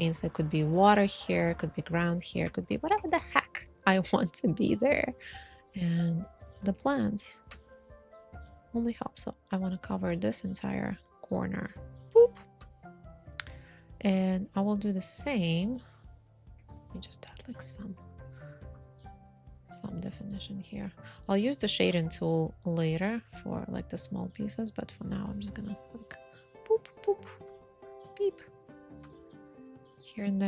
Means there could be water here, could be ground here, could be whatever the heck I want to be there. And the plants only help. So I want to cover this entire corner. Boop. And I will do the same. Let me just add like some definition here. I'll use the shading tool later for like the small pieces, but for now I'm just gonna like boop boop beep here and there.